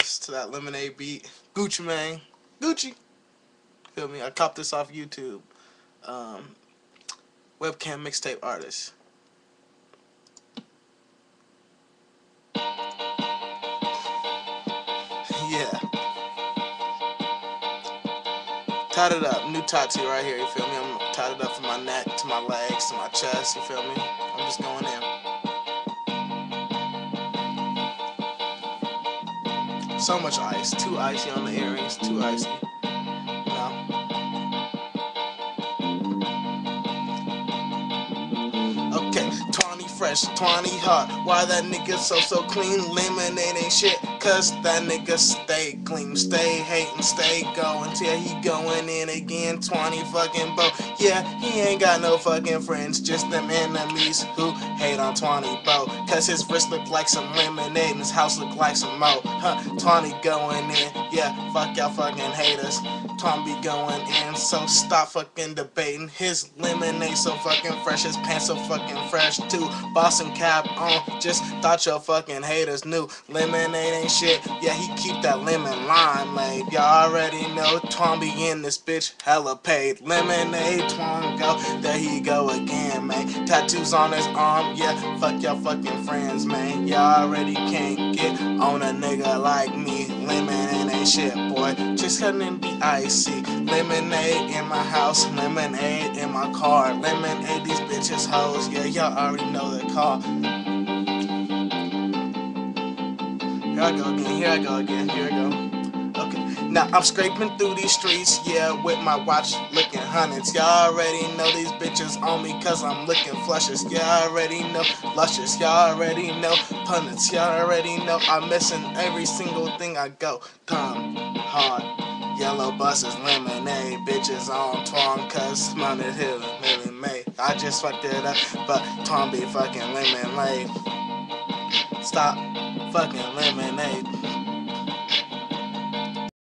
This is to that Lemonade beat. Gucci Mane. Gucci. Feel me? I copped this off YouTube. Um, Webcam mixtape artist. Yeah. Tied it up. New tattoo right here, you feel me? I'm tied it up from my neck to my legs to my chest, you feel me? I'm just going in. So much ice. Too icy on the earrings. Too icy. You know? Okay, 20 fresh, 20 hot. Why that nigga so clean? Lemonade ain't shit, cause that nigga stay clean. Stay hating, stay going till he going in again. 20 fucking bo. Yeah, he ain't got no fucking friends, just them enemies who hate on 20 bo. Cause his wrist look like some lemonade and his house look like some mo. 20 going in, yeah, fuck y'all fucking haters. Tom be going in, so stop fucking debating. His lemonade so fucking fresh, his pants so fucking fresh too. Boston cap on, just thought your fucking haters knew. Lemonade ain't shit, yeah, he keep that lemon limeade. Y'all already know Tom be in this bitch, hella paid. Lemonade, Tom go, there he go again, man. Tattoos on his arm, yeah, fuck your fucking friends, man. Y'all already can't get on a nigga like me. Lemonade ain't shit, boy, just cutting be icy. Lemonade in my house, lemonade in my car. Lemonade these bitches hoes, yeah, y'all already know the call. Here I go again, here I go again, here I go. Okay, now I'm scraping through these streets, yeah, with my watch looking hundreds. Y'all already know these bitches on me cause I'm looking flushes. Y'all already know luscious, y'all already know pundits. Y'all already know I'm missing every single thing I go. Come hard. Yellow buses, lemonade, bitches on twang, cause money hill really made. I just fucked it up, but Tom be fucking lemonade. Stop fucking lemonade.